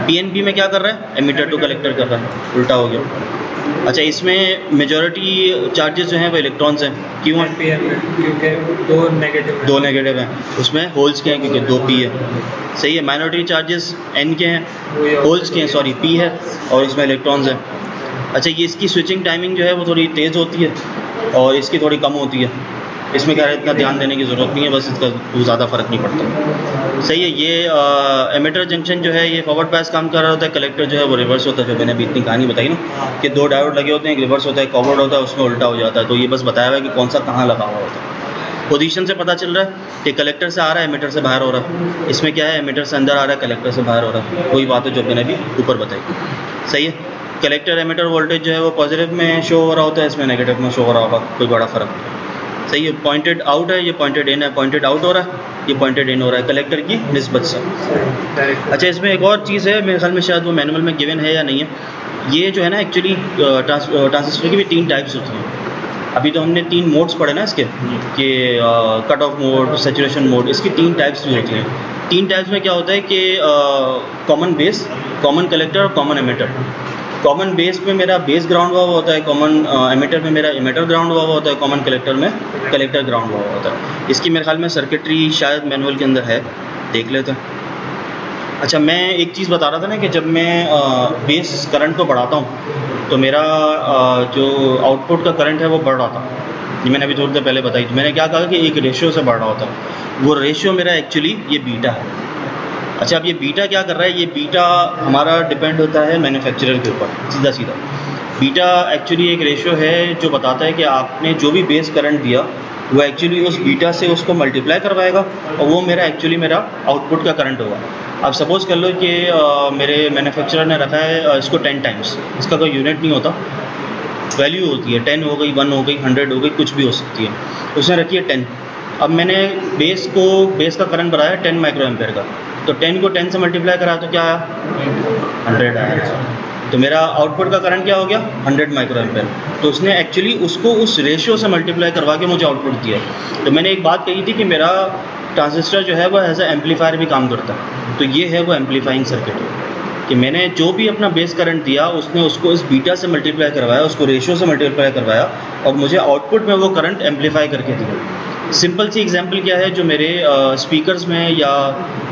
PNP में क्या कर रहा है, एमिटर टू कलेक्टर कर रहा है, उल्टा हो गया। अच्छा, इसमें मेजॉरिटी चार्जेस जो हैं वो इलेक्ट्रॉन्स हैं। क्यों हैं? NPN में क्योंकि दो नेगेटिव हैं, उसमें होल्स के हैं क्योंकि 2 P है। सही है। माइनॉरिटी चार्जेस N के हैं, होल्स के हैं, सॉरी P है, और इसमें इलेक्ट्रॉन्स हैं। अच्छा, ये इसकी स्विचिंग टाइमिंग जो है वो थोड़ी तेज़ होती है और इसकी थोड़ी कम होती है। इसमें क्या है, इतना ध्यान देने की ज़रूरत नहीं है, बस इसका ज़्यादा फ़र्क नहीं पड़ता। सही है। ये एमिटर जंक्शन जो है ये फॉरवर्ड पास काम कर रहा होता है, कलेक्टर जो है वो रिवर्स होता है। जो मैंने अभी इतनी कहानी बताई ना कि दो डायोड लगे होते हैं, एक रिवर्स होता है, फॉरवर्ड होता है, उसमें उल्टा हो जाता है। तो ये बस बताया हुआ है कि कौन सा कहाँ लगा हुआ होता है। पोजीशन से पता चल रहा है कि कलेक्टर से आ रहा है, एमिटर से बाहर हो रहा है। इसमें क्या है, एमिटर से अंदर आ रहा है, कलेक्टर से बाहर हो रहा है। वही बात है जो मैंने अभी ऊपर बताई। सही है। कलेक्टर एमिटर वोल्टेज जो है वो पॉजिटिव में शो हो रहा होता है, इसमें नेगेटिव में शो हो रहा होगा, कोई बड़ा फ़र्क नहीं। सही है। पॉइंटेड आउट है, ये पॉइंटेड इन है, पॉइंटेड आउट हो रहा है, ये पॉइंटेड इन हो रहा है कलेक्टर की निस्बत से। अच्छा, इसमें एक और चीज़ है, मेरे ख्याल में शायद वो मैनुअल में गिवन है या नहीं है। ये जो है ना एक्चुअली ट्रांजिस्टर की भी 3 टाइप्स होती हैं। अभी तो हमने 3 मोड्स पढ़े ना इसके, कि cut off mode, saturation mode, इसकी 3 टाइप्स भी होती हैं। 3 टाइप्स में क्या होता है कि कॉमन बेस, कॉमन कलेक्टर और कॉमन एमिटर। कॉमन बेस में मेरा बेस ग्राउंड हुआ होता है, कॉमन एमिटर में मेरा एमिटर ग्राउंड हुआ होता है, कॉमन कलेक्टर में कलेक्टर ग्राउंड हुआ होता है। इसकी मेरे ख्याल में सर्किटरी शायद मैनुअल के अंदर है, देख लेते हैं। अच्छा, मैं एक चीज़ बता रहा था ना कि जब मैं बेस करंट को बढ़ाता हूँ तो मेरा जो आउटपुट का करंट है वो बढ़ रहा था। ये मैंने अभी थोड़ी देर पहले बताई। तो मैंने क्या कहा कि एक रेशियो से बढ़ रहा होता है, वो रेशियो मेरा एक्चुअली ये बीटा है। अच्छा, अब ये बीटा क्या कर रहा है, ये बीटा हमारा डिपेंड होता है मैन्युफैक्चरर के ऊपर, सीधा सीधा। बीटा एक्चुअली एक रेशियो है जो बताता है कि आपने जो भी बेस करंट दिया वो एक्चुअली उस बीटा से उसको मल्टीप्लाई करवाएगा और वो मेरा एक्चुअली मेरा आउटपुट का करंट होगा। आप सपोज़ कर लो कि मेरे मैन्युफैक्चरर ने रखा है इसको 10 टाइम्स, इसका कोई यूनिट नहीं होता, वैल्यू होती है 10 हो गई, 1 हो गई, 100 हो गई, कुछ भी हो सकती है। उसने रखी है 10। अब मैंने बेस का करंट बढ़ाया 10 माइक्रो एम्पेयर का, तो 10 को 10 से मल्टीप्लाई करा तो क्या आया, 100 आया। तो मेरा आउटपुट का करंट क्या हो गया, 100 माइक्रो एम्पेयर। तो उसने एक्चुअली उसको उस रेशियो से मल्टीप्लाई करवा के मुझे आउटपुट दिया। तो मैंने एक बात कही थी कि मेरा ट्रांजिस्टर जो है वो एज ए एम्पलीफायर भी काम करता है। तो ये है वो एम्पलीफाइंग सर्किट कि मैंने जो भी अपना बेस करंट दिया उसने उसको इस बीटा से मल्टीप्लाई करवाया, उसको रेशियो से मल्टीप्लाई करवाया और मुझे आउटपुट में वो करंट एम्पलीफाई करके दिया। सिंपल सी एग्जांपल क्या है, जो मेरे स्पीकर्स में या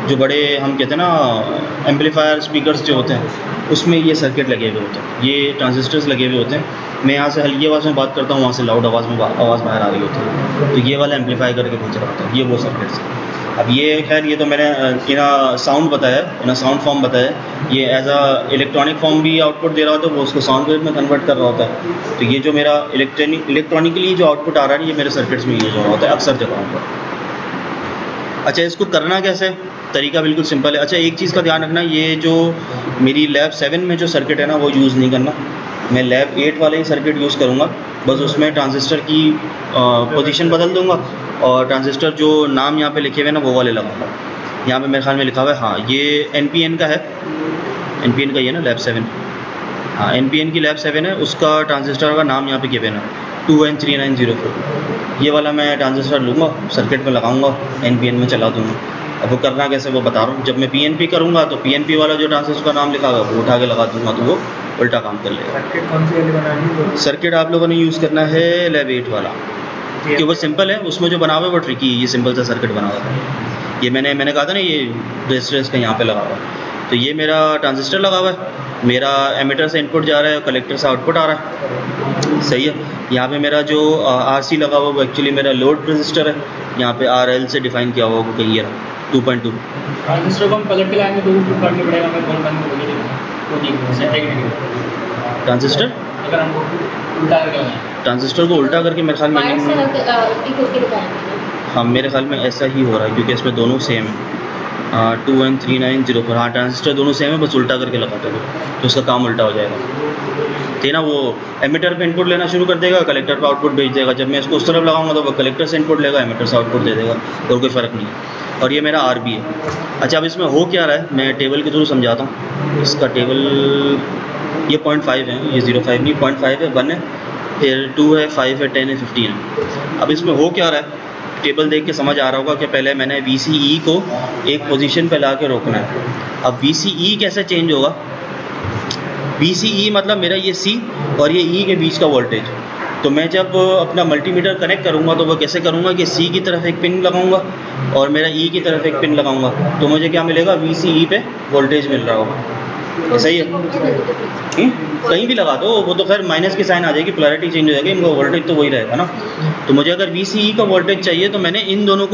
जो बड़े हम कहते हैं ना एम्पलीफायर स्पीकर्स जो होते हैं उसमें ये सर्किट लगे हुए होते हैं, ये ट्रांजिस्टर्स लगे हुए होते हैं। मैं यहाँ से हल्की आवाज़ में बात करता हूँ, वहाँ से लाउड आवाज़ में आवाज़ बाहर आ रही होती है, तो ये वाला एम्पलीफाई करके भेज रहा होता है, ये वो सर्किट्स है। अब ये खैर ये तो मैंने इना साउंड बताया, इना साउंड फॉर्म बताया, ये एज अ इलेक्ट्रॉनिक फॉर्म भी आउटपुट दे रहा होता है, वो उसको साउंड वेव में कन्वर्ट कर रहा होता है। तो ये जो मेरा इलेक्ट्रॉनिकली जो आउटपुट आ रहा है ये मेरे सर्किट्स में यूज़ हो रहा होता है अक्सर जगहों पर। अच्छा, इसको करना कैसे, तरीका बिल्कुल सिंपल है। अच्छा, एक चीज़ का ध्यान रखना, ये जो मेरी लैब 7 में जो सर्किट है ना वो यूज़ नहीं करना, मैं लैब 8 वाले ही सर्किट यूज़ करूँगा। बस उसमें ट्रांजिस्टर की पोजीशन बदल दूँगा और ट्रांजिस्टर जो नाम यहाँ पे लिखे हुए ना वो वाले लगाऊंगा। यहाँ पे मेरे ख्याल में लिखा हुआ है, हाँ ये NPN का है, NPN का ये ना लैब 7, हाँ NPN की लैब 7 है, उसका ट्रांजिस्टर का नाम यहाँ पे गिवन है 2N3904। ये वाला मैं ट्रांजिस्टर लूँगा, सर्किट में लगाऊंगा, NPN में चला दूँगा। अब वो करना कैसे वो बता रहा हूँ। जब मैं PNP करूँगा तो PNP वाला जो ट्रांजिस्टर का नाम लिखा होगा वो उठा के लगा दूंगा तो वो उल्टा काम कर लेगा। सर्किट कौन सी वाली बनानी है? सर्किट आप लोगों ने यूज़ करना है लैब 8 वाला, कि वो सिंपल है, उसमें जो बना हुआ है वो ट्रिकी है। ये सिंपल सा सर्किट बना हुआ है। ये मैंने कहा था ना, ये रेजिस्टर इसका यहाँ पे लगा हुआ है। तो ये मेरा ट्रांजिस्टर लगा हुआ है, मेरा एमीटर से इनपुट जा रहा है, कलेक्टर से आउटपुट आ रहा है, सही है। यहाँ पे मेरा जो RC लगा हुआ है वो एक्चुअली मेरा लोड रेजिस्टर है, यहाँ पे RL से डिफाइन किया हुआ वो कहीं ये 2.2। ट्रांजिस्टर को हम पलट के लाएंगे तो वो काटना पड़ेगा, हमें कौन बंद होगी वो नहीं से एक ट्रांजिस्टर अगर हम उल्टा करके लगाएं, ट्रांजिस्टर को उल्टा करके मेरे ख्याल में वायर से नहीं, उल्टी करके दिखाएंगे। हाँ मेरे ख्याल में ऐसा ही हो रहा है क्योंकि इसमें दोनों सेम है। 2N3904, हाँ ट्रांजिस्टर दोनों सेम है, बस उल्टा करके लगाते हो तो उसका काम उल्टा हो जाएगा। ठीक ना, वो एमीटर पे इनपुट लेना शुरू कर देगा, कलेक्टर पे आउटपुट भेज देगा। जब मैं इसको उस तरफ लगाऊंगा तो वो कलेक्टर से इनपुट लेगा, एमीटर से आउटपुट दे देगा, और कोई फ़र्क नहीं है। और ये मेरा RB है। अच्छा, अब इसमें हो क्या रहा है मैं टेबल के थ्रू समझाता हूँ। इसका टेबल ये 0.5 है, ये 0.5 नहीं 0.5 है, 1 है, फिर 2 है, 5 है, 10 है, 15 है। अब इसमें हो क्या रहा है, टेबल देख के समझ आ रहा होगा कि पहले मैंने VCE को एक पोजीशन पे ला के रोकना है। अब VCE कैसे चेंज होगा, VCE मतलब मेरा ये C और ये E के बीच का वोल्टेज। तो मैं जब अपना मल्टीमीटर कनेक्ट करूँगा तो वो कैसे करूँगा कि C की तरफ एक पिन लगाऊँगा और मेरा E की तरफ एक पिन लगाऊँगा, तो मुझे क्या मिलेगा, VCE पे वोल्टेज मिल रहा होगा, सही है। कहीं भी लगा दो, वो तो खैर माइनस की साइन आ जाएगी, पोलैरिटी चेंज हो जाएगी, इनका वोल्टेज तो वही रहेगा ना। तो मुझे अगर VCE का वोल्टेज चाहिए तो मैंने इन दोनों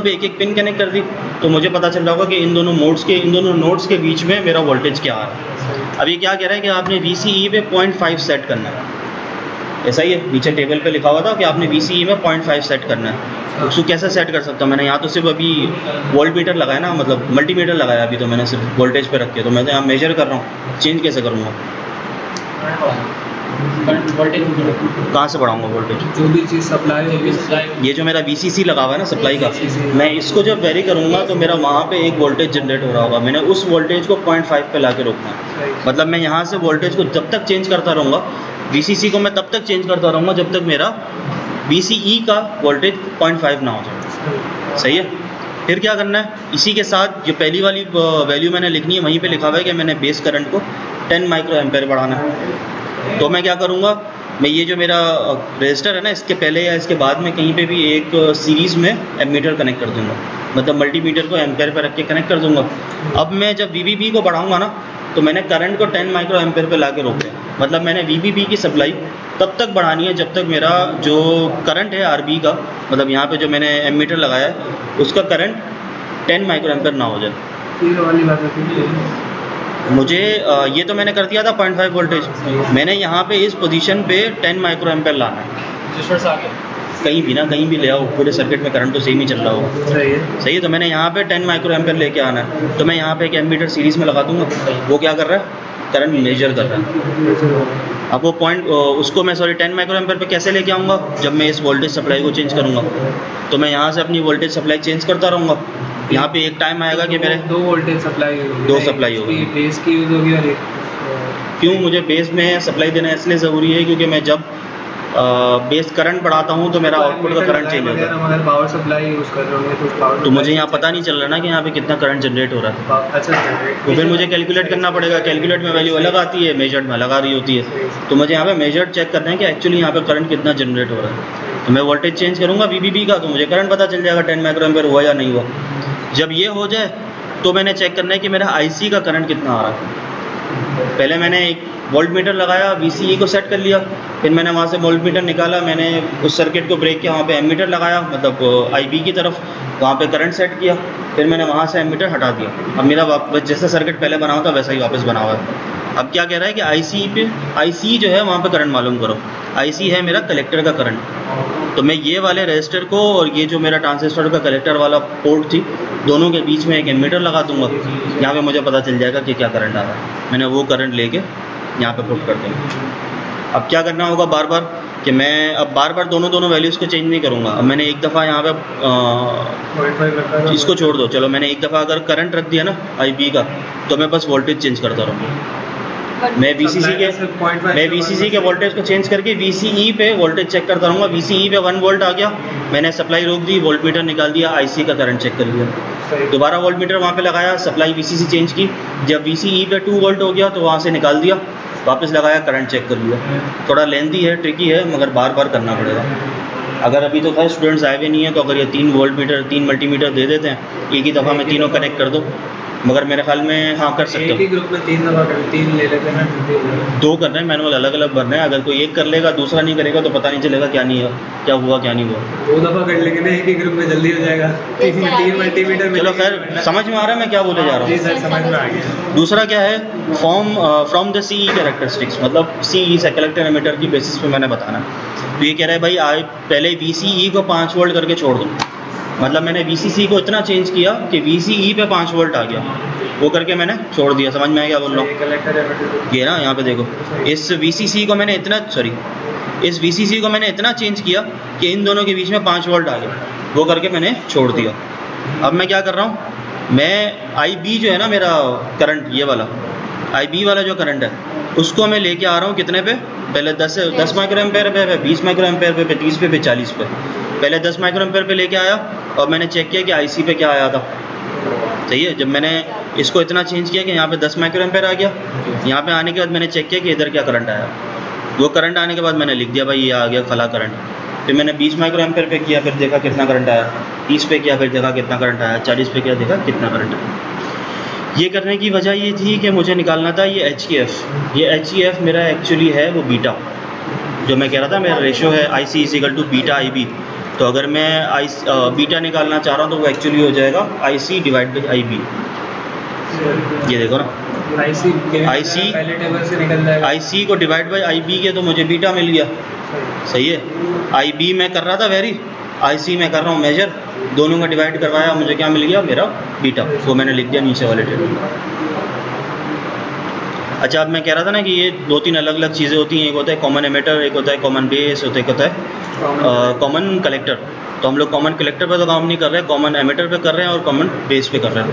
पे एक एक पिन कनेक्ट कर दी, तो मुझे पता चल रहा होगा कि इन दोनों नोड्स के बीच में मेरा वोल्टेज क्या आ रहा है। अब ये क्या कह रहा है कि आपने VCE पे 0.5 सेट करना है, ऐसा ही है, नीचे टेबल पे लिखा हुआ था कि आपने VCE में 0.5 सेट करना है। उसको कैसे सेट कर सकता हूँ, मैंने यहाँ तो सिर्फ अभी वोल्ट मीटर लगाया ना, मतलब मल्टीमीटर लगाया अभी, तो मैंने सिर्फ वोल्टेज पे रख के, तो मैं तो यहाँ मेजर कर रहा हूँ, चेंज कैसे करूँगा, वोल्टेज कहाँ से बढ़ाऊँगा वोल्टेज। जो भी चीज़ सप्लाई होगी, ये जो मेरा VCC लगा हुआ है ना सप्लाई का, मैं इसको जब वेरी करूँगा तो मेरा वहाँ पे एक वोल्टेज जनरेट हो रहा होगा, मैंने उस वोल्टेज को 0.5 पे ला के रोकना है। मतलब मैं यहाँ से वोल्टेज को जब तक चेंज करता रहूँगा, VCC को मैं तब तक चेंज करता रहूँगा जब तक मेरा VCE का वोल्टेज 0.5 ना हो जाए, सही है। फिर क्या करना है, इसी के साथ जो पहली वाली वैल्यू मैंने लिखनी है वहीं पे लिखा हुआ है कि मैंने बेस करंट को 10 माइक्रो एम्पेयर बढ़ाना है। तो मैं क्या करूँगा, मैं ये जो मेरा रजिस्टर है ना, इसके पहले या इसके बाद में कहीं पे भी एक सीरीज़ में एमीटर कनेक्ट कर दूँगा, मतलब मल्टीमीटर को एम्पेयर पे रख के कनेक्ट कर दूँगा। अब मैं जब VBB को बढ़ाऊँगा ना, तो मैंने करंट को 10 माइक्रो एम्पेयर पे ला के रोक दिया, मतलब मैंने VBB की सप्लाई तब तक बढ़ानी है जब तक मेरा जो करंट है RB का, मतलब यहाँ पे जो मैंने एमीटर लगाया है उसका करंट 10 माइक्रो एम्पेयर ना हो जाए। ये वाली बात है। मुझे ये तो मैंने कर दिया था 0.5 वोल्टेज, मैंने यहाँ पे इस पोजीशन पे 10 माइक्रो एम्पेयर लाना है, रजिस्टर से आगे कहीं भी ना कहीं भी ले आओ, पूरे सर्किट में करंट तो सेम ही चल रहा होगा, सही है। तो मैंने यहाँ पे 10 माइक्रो एम्पेयर लेके आना है, तो मैं यहाँ पे एक एमीटर सीरीज़ में लगा दूँगा, वो क्या कर रहा है, करंट मेजर कर रहा है। अब वो उसको मैं 10 माइक्रो एम्पेयर पे कैसे लेके आऊँगा, जब मैं इस वोल्टेज सप्लाई को चेंज करूँगा, तो मैं यहाँ से अपनी वोल्टेज सप्लाई चेंज करता रहूँगा। यहाँ पे एक टाइम आएगा कि मेरे 2 वोल्टेज सप्लाई होगी, 2 सप्लाई होगी, बेस की यूज़ होगी और एक क्यों मुझे बेस में सप्लाई देना इसलिए ज़रूरी है क्योंकि मैं जब बेस करंट बढ़ाता हूँ तो मेरा आउटपुट का करंट चेंज होता है। अगर पावर सप्लाई यूज़ कर रहे होंगे तो मुझे यहाँ पता नहीं चल रहा ना कि यहाँ पे कितना करंट जनरेट हो रहा है। अच्छा, तो फिर मुझे कैलकुलेट करना पड़ेगा, कैलकुलेट में वैल्यू अलग आती है, मेजर्ड में अलग आ रही होती है, तो मुझे यहाँ पे मेजर्ड चेक करना है कि एक्चुअली यहाँ पे करंट कितना जनरेट हो रहा है। तो मैं वोल्टेज चेंज करूँगा VBB का, तो मुझे करंट पता चल जाएगा 10 माइक्रो एम्पेयर हुआ या नहीं हुआ। जब ये हो जाए तो मैंने चेक करना है कि मेरा IC का करंट कितना आ रहा है। पहले मैंने एक वोल्ट मीटर लगाया, VCE को सेट कर लिया, फिर मैंने वहाँ से वोल्ट मीटर निकाला, मैंने उस सर्किट को ब्रेक किया, वहाँ पे एमीटर लगाया, मतलब IB की तरफ, वहाँ पे करंट सेट किया, फिर मैंने वहाँ से एमीटर हटा दिया। अब मेरा जैसा सर्किट पहले बना हुआ था वैसा ही वापस बना हुआ है। अब क्या कह रहा है कि IC जो है वहाँ पे करंट मालूम करो। IC है मेरा कलेक्टर का करंट, तो मैं ये वाले रजिस्टर को और ये जो मेरा ट्रांजिस्टर का कलेक्टर वाला पोर्ट थी, दोनों के बीच में एक एमीटर लगा दूंगा, यहाँ पे मुझे पता चल जाएगा कि क्या करंट आ रहा है। मैंने वो करंट लेके यहाँ पे पुट कर दूँगा। अब क्या करना होगा बार बार कि मैं अब बार बार दोनों वैल्यूज़ को चेंज नहीं करूँगा। अब मैंने एक दफ़ा यहाँ पे इसको छोड़ दो, चलो मैंने एक दफ़ा अगर करंट रख दिया ना IB का, तो मैं बस वोल्टेज चेंज करता रहूँगा। मैं VCC के वोल्टेज को चेंज करके VCE पे वोल्टेज चेक करता रहूँगा। VCE पे 1 वोल्ट आ गया, मैंने सप्लाई रोक दी, वोल्टमीटर निकाल दिया, IC का करंट चेक कर लिया। दोबारा वोल्टमीटर वहाँ पे लगाया, सप्लाई VCC चेंज की, जब VCE पे 2 वोल्ट हो गया तो वहाँ से निकाल दिया, वापस लगाया, करंट चेक कर लिया। थोड़ा लेंथी है, ट्रिकी है, मगर बार बार करना पड़ेगा। अगर अभी तो खैर स्टूडेंट्स आए हुए नहीं हैं, तो अगर ये 3 वोल्टमीटर 3 मल्टीमीटर दे देते हैं, एक ही दफ़ा में तीनों कनेक्ट कर दो, मगर मेरे ख्याल में हाँ कर सकते हो। एक ही ग्रुप में 3 दफ़ा कर 3 ले लेते हैं, 2 कर रहे हैं, मैनुअल अलग अलग भरना है। अगर कोई एक कर लेगा दूसरा नहीं करेगा तो पता नहीं चलेगा क्या नहीं हुआ, क्या हुआ क्या नहीं हुआ। 2 दफ़ा कर लेंगे ना, एक ही ग्रुप में जल्दी हो जाएगा। 3 मल्टीमीटर में। चलो खैर, समझ में आ रहा है मैं क्या बोले जा रहा जी हूँ। सर, समझ में आ गया। दूसरा क्या है, फ्रॉम द CE कैरेक्टरिस्टिक्स, मतलब CE से कलेक्टर एमिटर की बेसिस पे मैंने बताना। तो ये कह रहा है भाई पहले VCE को 5 वोल्ट करके छोड़ दो, मतलब मैंने VCC को इतना चेंज किया कि VCE पे 5 वोल्ट आ गया, वो करके मैंने छोड़ दिया। समझ में आया क्या बोल रहा हूँ? ये ना यहाँ पे देखो, इस VCC को मैंने इतना चेंज किया कि इन दोनों के बीच में 5 वोल्ट आ गया, वो करके मैंने छोड़ दिया। अब मैं क्या कर रहा हूँ, मैं IB जो है ना मेरा करंट, ये वाला IB वाला जो करंट है, उसको मैं लेके आ रहा हूँ कितने पे, पहले 10 माइक्रो एम्पेयर पे, 20 माइक्रो एम्पेयर पे, 30 पे, 40 पे। पहले 10 माइक्रो एम्पेयर पे लेके आया और मैंने चेक किया कि IC पे क्या आया था। सही है, जब मैंने इसको इतना चेंज किया कि यहाँ पे 10 माइक्रो एम्पेयर आ गया, यहाँ पे आने के बाद मैंने चेक किया कि इधर क्या करंट आया। वो करंट आने के बाद मैंने लिख दिया भाई ये आ गया फला करंट। फिर मैंने 20 माइक्रो एम्पेयर पे किया, फिर देखा कितना करंट आया, 30 पे किया, फिर देखा कितना करंट आया, 40 पे किया, देखा कितना करंट आया। ये करने की वजह ये थी कि मुझे निकालना था ये HEF। ये HEF मेरा एक्चुअली है वो बीटा, जो मैं कह रहा था मेरा रेशो है IC = बीटा IB। तो अगर मैं बीटा निकालना चाह रहा हूँ तो वो एक्चुअली हो जाएगा IC / IB। ये देखो ना, IC को डिवाइड बाई IB के तो मुझे बीटा मिल गया। सही है, IB मैं कर रहा था वेरी, IC मैं कर रहा हूँ मेजर, दोनों का डिवाइड करवाया, मुझे क्या मिल गया, मेरा बीटा। वो मैंने लिख दिया नीचे वाले टेबल में। अच्छा, अब मैं कह रहा था ना कि ये 2-3 अलग अलग चीज़ें होती हैं, एक होता है कॉमन एमिटर, एक होता है कॉमन बेस, एक होता है कॉमन कलेक्टर। तो हम लोग कॉमन कलेक्टर पे तो काम नहीं कर रहे हैं, कॉमन एमिटर पे कर रहे हैं और कॉमन बेस पे कर रहे हैं।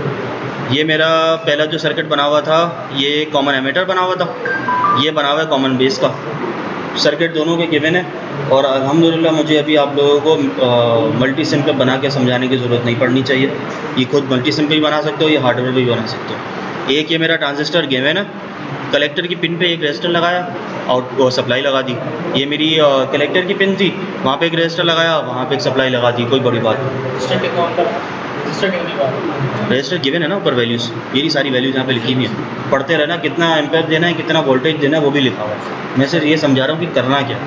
ये मेरा पहला जो सर्किट बना हुआ था ये कॉमन एमिटर बना हुआ था, ये बना हुआ है कॉमन बेस का। सर्किट दोनों के गिवन है और अल्हम्दुलिल्लाह मुझे अभी आप लोगों को मल्टी सिम पे बना के समझाने की ज़रूरत नहीं पड़नी चाहिए। ये खुद मल्टी सिम पे भी बना सकते हो, ये हार्डवेयर पे भी बना सकते हो। एक ये मेरा ट्रांजिस्टर गिवन है, कलेक्टर की पिन पे एक रेजिस्टर लगाया और सप्लाई लगा दी। ये मेरी कलेक्टर की पिन थी, वहाँ पे एक रेजिस्टर लगाया, वहाँ पे एक सप्लाई लगा दी, कोई बड़ी बात नहीं। रजिस्टर गिवन है ना ऊपर वैल्यूज़, मेरी सारी वैल्यूज़ यहाँ पे लिखी हुई है, पढ़ते रहना। कितना एम्पेयर देना है, कितना वोल्टेज देना है, वो भी लिखा हुआ है। मैं सिर्फ ये समझा रहा हूँ कि करना क्या।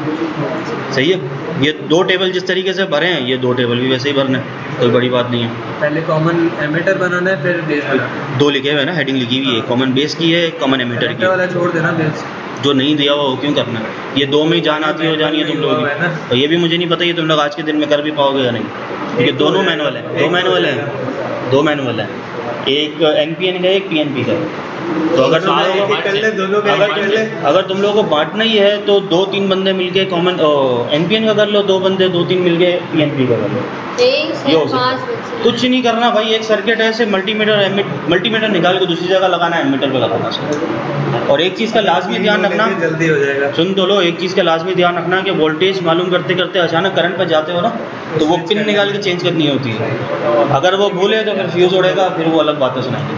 सही है, ये 2 टेबल जिस तरीके से भरे हैं, ये 2 टेबल भी वैसे ही भरना है, कोई बड़ी बात नहीं है। पहले कॉमन एमिटर बनाना है, फिर बेस बनाना है। 2 लिखे हुए हैं ना, हेडिंग लिखी हुई है, कॉमन बेस की है, कॉमन एमिटर की। वाला छोड़ देना, बेस जो नहीं दिया हुआ वो क्यों करना है। ये 2 में ही जान आती हो जानी है तुम लोगों की, और ये भी मुझे नहीं पता ये तुम लोग आज के दिन में कर भी पाओगे या नहीं। ये दोनों मैनुअल है, 2 मैनुअल हैं, 2 मैनुअल हैं, एक NPN का, एक PNP का। तो अगर तुम लोगों को बांटना ही है तो 2-3 बंदे मिलके कॉमन NPN का कर लो, 2 बंदे 2-3 मिलके PNP का कर लो। ये हो सकता, कुछ नहीं करना भाई। एक सर्किट है, सिर्फ मल्टीमीटर निकाल के दूसरी जगह लगाना है, एमिटर पे लगाना है। और एक चीज़ का लाजमी ध्यान रखना, जल्दी हो जाएगा। सुन तो लो, एक चीज़ का लाजमी ध्यान रखना कि वोल्टेज मालूम करते करते अचानक करंट पर जाते हो ना, तो वो पिन निकाल के चेंज करनी होती है। अगर वो भूले तो फिर फ्यूज़ उड़ेगा, फिर वो अलग बातें सुनाएंगे।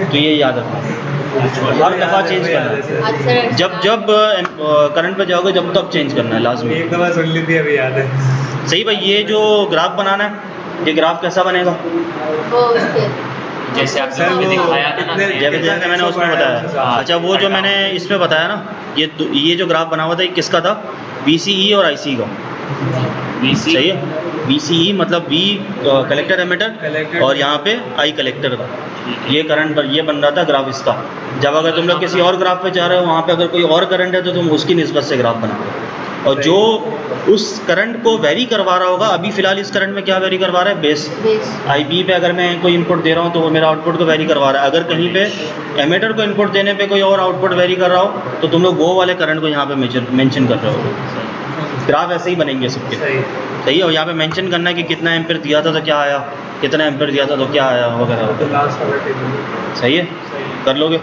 तो ये याद रखना, हर दफ़ा चेंज करना है। जब करंट पे जाओगे जब तब चेंज करना है लाजमी। एक दफ़ा सुन ली थी, अभी याद है। सही भाई। ये जो ग्राफ बनाना है, ये ग्राफ कैसा बनेगा, जैसे आपने दिखाया था ना, जैसे मैंने उसमें बताया। अच्छा, वो जो मैंने इसमें बताया ना, ये जो ग्राफ बना हुआ था, ये किसका था, VCE और IC का। सही है, VCE मतलब V कलेक्टर एमिटर, और यहाँ पे I कलेक्टर का। ये करंट पर ये बन रहा था ग्राफ इसका। जब अगर तुम लोग किसी और ग्राफ पे जा रहे हो, वहाँ पे अगर कोई और करंट है तो तुम उसकी निस्बत से ग्राफ बनाओ, और जो उस करंट को वेरी करवा रहा होगा, अभी फ़िलहाल इस करंट में क्या वेरी करवा रहा है, बेस। IB पे अगर मैं कोई इनपुट दे रहा हूँ तो वो मेरा आउटपुट को वेरी करवा रहा है। अगर कहीं पे एमिटर को इनपुट देने पे कोई और आउटपुट वेरी कर रहा हो तो तुम लोग वो वाले करंट को यहाँ पे मेंशन कर रहे हो। ग्राफ ऐसे ही बनेंगे सबके। सही है, और यहाँ पे मेंशन करना है कि कितना एम्पेयर दिया था तो क्या आया, कितना एम्पेयर दिया था तो क्या आया, वगैरह वगैरह। सही है, कर लोगे।